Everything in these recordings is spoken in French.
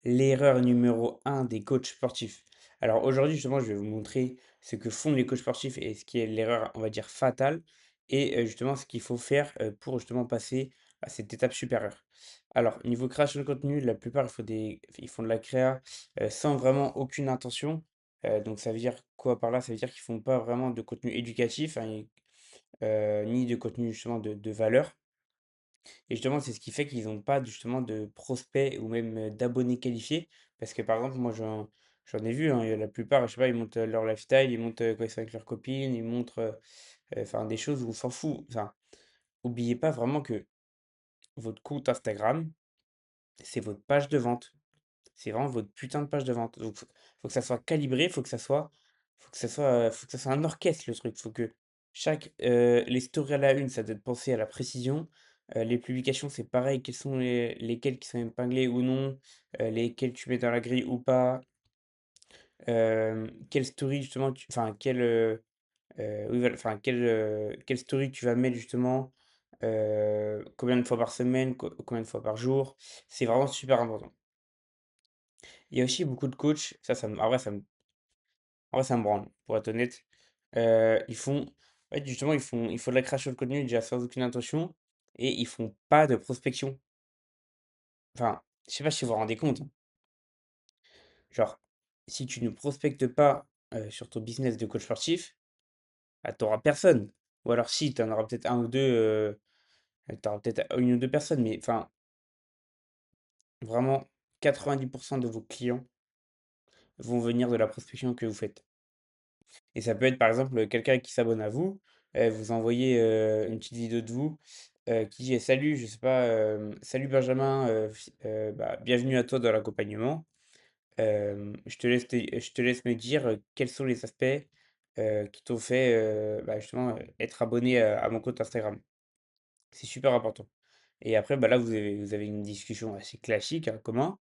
L'erreur numéro un des coachs sportifs. Alors aujourd'hui, justement, je vais vous montrer ce que font les coachs sportifs et ce qui est l'erreur, on va dire, fatale et justement ce qu'il faut faire pour justement passer à cette étape supérieure. Alors, niveau création de contenu, la plupart, ils font de la créa sans vraiment aucune intention. Donc, ça veut dire quoi par là? Ça veut dire qu'ils font pas vraiment de contenu éducatif, hein, ni de contenu justement de valeur. Et justement, c'est ce qui fait qu'ils n'ont pas justement de prospects ou même d'abonnés qualifiés. Parce que par exemple, moi j'en ai vu, hein, il y a la plupart, je sais pas, ils montent leur lifestyle, ils montent quand ils sont avec leurs copines, ils montrent enfin, des choses où on s'en fout. Enfin, oubliez pas vraiment que votre compte Instagram, c'est votre page de vente. C'est vraiment votre putain de page de vente. Donc, faut que ça soit calibré, faut que ça soit un orchestre le truc. Faut que les stories à la une, ça doit être pensé à la précision. Les publications, c'est pareil. Quels sont lesquels qui sont épinglés ou non, lesquels tu mets dans la grille ou pas. Quelle story justement, oui, voilà, enfin, quelle story tu vas mettre justement, combien de fois par semaine, combien de fois par jour. C'est vraiment super important. Il y a aussi beaucoup de coachs, en vrai, ça me branle, pour être honnête. Ils font en fait, justement, ils font de la création de contenu déjà sans aucune intention et ils font pas de prospection. Enfin, je sais pas si vous vous rendez compte, hein. Genre, si tu ne prospectes pas, sur ton business de coach sportif, bah, tu personne. Ou alors si, tu en auras peut-être un ou 2, tu peut-être 1 ou 2 personnes, mais enfin, vraiment 90 de vos clients vont venir de la prospection que vous faites. Et ça peut être par exemple quelqu'un qui s'abonne à vous, vous envoyez une petite vidéo de vous qui dit salut, je sais pas, salut Benjamin, bah, bienvenue à toi dans l'accompagnement. Je te laisse me dire quels sont les aspects qui t'ont fait bah, justement être abonné à mon compte Instagram. C'est super important. Et après, bah, là, vous avez une discussion assez classique, hein, commun.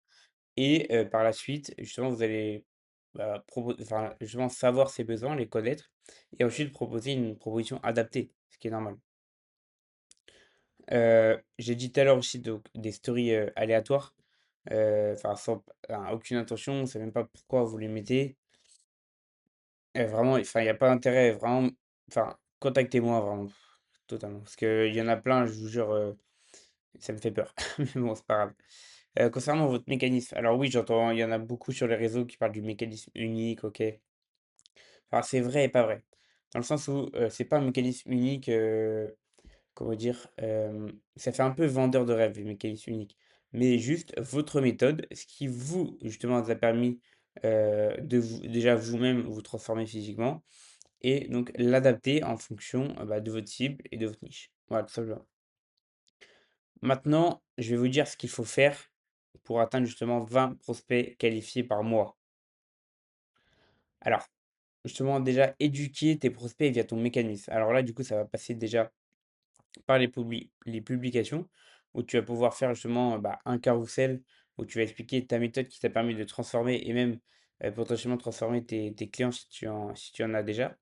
Et par la suite, justement, vous allez, bah, enfin, justement savoir ses besoins, les connaître et ensuite proposer une proposition adaptée, ce qui est normal. J'ai dit tout à l'heure aussi donc des stories, aléatoires, enfin sans aucune intention, on sait même pas pourquoi vous les mettez. Vraiment, enfin, il y a pas d'intérêt, vraiment, enfin, contactez-moi vraiment, totalement. Parce qu'il y en a plein, je vous jure, ça me fait peur. Mais bon, c'est pas grave. Concernant votre mécanisme, alors oui, j'entends, il y en a beaucoup sur les réseaux qui parlent du mécanisme unique, OK. Enfin, c'est vrai et pas vrai. Dans le sens où c'est pas un mécanisme unique, comment dire, ça fait un peu vendeur de rêve, le mécanisme unique. Mais juste votre méthode, ce qui vous, justement, vous a permis de vous, déjà vous-même vous transformer physiquement et donc l'adapter en fonction bah, de votre cible et de votre niche. Voilà, tout simplement. Maintenant, je vais vous dire ce qu'il faut faire pour atteindre justement 20 prospects qualifiés par mois. Alors, justement, déjà, éduquer tes prospects via ton mécanisme. Alors là, du coup, ça va passer déjà par les publications, où tu vas pouvoir faire justement bah, un carrousel, où tu vas expliquer ta méthode qui t'a permis de transformer et même potentiellement transformer tes clients si tu en as déjà.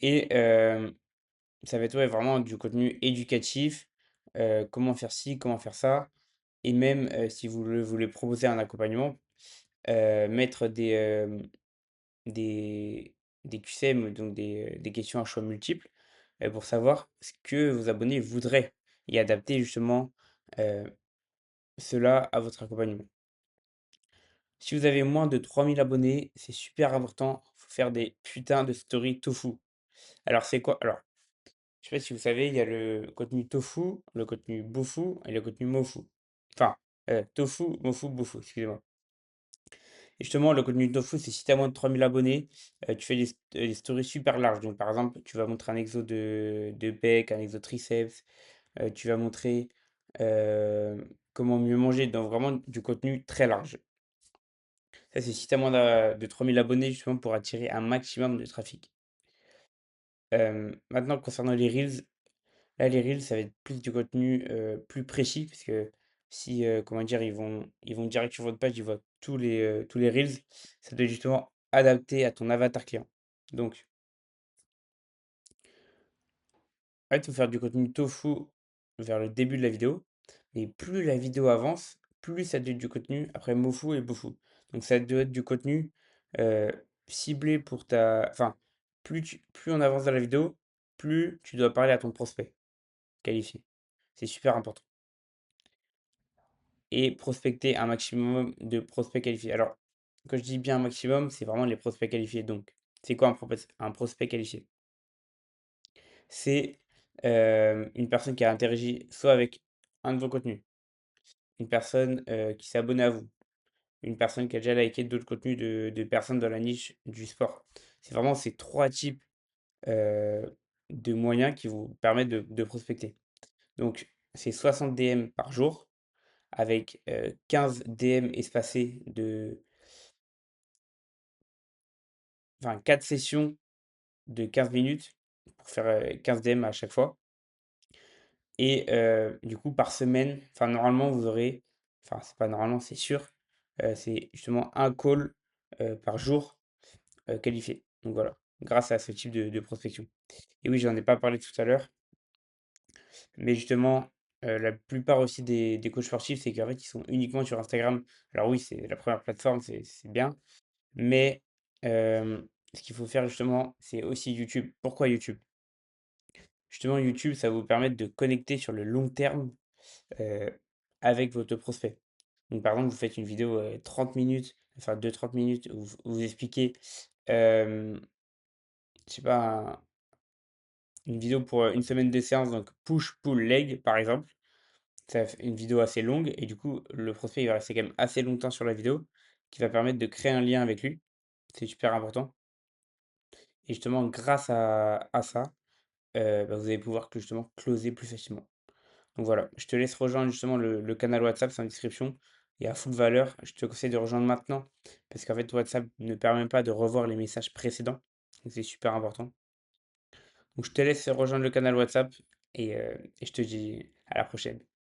Et ça va être ouais, vraiment du contenu éducatif, comment faire ci, comment faire ça. Et même si vous le voulez proposer un accompagnement, mettre des, des QCM, donc des questions à choix multiples, pour savoir ce que vos abonnés voudraient et adapter justement euh, cela à votre accompagnement. Si vous avez moins de 3000 abonnés, c'est super important, faut faire des putains de stories tofu. Alors c'est quoi? Alors, je sais pas si vous savez, il y a le contenu tofu, le contenu bofu et le contenu mofu. Enfin, tofu, mofu, bofu, excusez-moi. Et justement, le contenu tofu, c'est si tu as moins de 3000 abonnés, tu fais des stories super larges. Donc, par exemple, tu vas montrer un exo de bec, un exo triceps, tu vas montrer comment mieux manger, donc vraiment du contenu très large. Ça, c'est si tu as moins de 3000 abonnés, justement, pour attirer un maximum de trafic. Maintenant, concernant les Reels, là, les Reels, ça va être plus du contenu plus précis, parce que si, comment dire, ils vont direct sur votre page, ils voient tous les Reels, ça doit être justement adapté à ton avatar client. Donc, en fait, il faut faire du contenu tofu vers le début de la vidéo, et plus la vidéo avance, plus ça doit être du contenu, après Mofu et Bofu. Donc ça doit être du contenu euh, ciblé pour ta... Enfin, plus on avance dans la vidéo, plus tu dois parler à ton prospect qualifié. C'est super important. Et prospecter un maximum de prospects qualifiés. Alors, quand je dis bien un maximum, c'est vraiment les prospects qualifiés. Donc, c'est quoi un prospect qualifié? C'est une personne qui a interagi soit avec un de vos contenus, une personne qui s'est abonnée à vous, une personne qui a déjà liké d'autres contenus de personnes dans la niche du sport. C'est vraiment ces trois types euh, de moyens qui vous permettent de prospecter. Donc, c'est 60 DM par jour avec 15 DM espacés de, enfin 4 sessions de 15 minutes pour faire 15 DM à chaque fois. Et du coup, par semaine, enfin normalement, vous aurez, enfin c'est pas normalement, c'est sûr, c'est justement un call par jour qualifié. Donc voilà, grâce à ce type de prospection. Et oui, j'en ai pas parlé tout à l'heure, mais justement, la plupart aussi des coachs sportifs, c'est qu'en fait, ils sont uniquement sur Instagram. Alors oui, c'est la première plateforme, c'est bien, mais ce qu'il faut faire justement, c'est aussi YouTube. Pourquoi YouTube? Justement, YouTube, ça va vous permettre de connecter sur le long terme euh, avec votre prospect. Donc, par exemple, vous faites une vidéo 30 minutes, enfin 2 30 minutes, où vous expliquez, euh, je sais pas, une vidéo pour une semaine de séance, donc push, pull, leg, par exemple. Ça fait une vidéo assez longue, et du coup, le prospect, il va rester quand même assez longtemps sur la vidéo, qui va permettre de créer un lien avec lui. C'est super important. Et justement, grâce à ça, bah, vous allez pouvoir justement closer plus facilement. Donc voilà, je te laisse rejoindre justement le canal WhatsApp, c'est en description. Et à full valeur, je te conseille de rejoindre maintenant. Parce qu'en fait, WhatsApp ne permet pas de revoir les messages précédents. Donc c'est super important. Donc je te laisse rejoindre le canal WhatsApp et je te dis à la prochaine.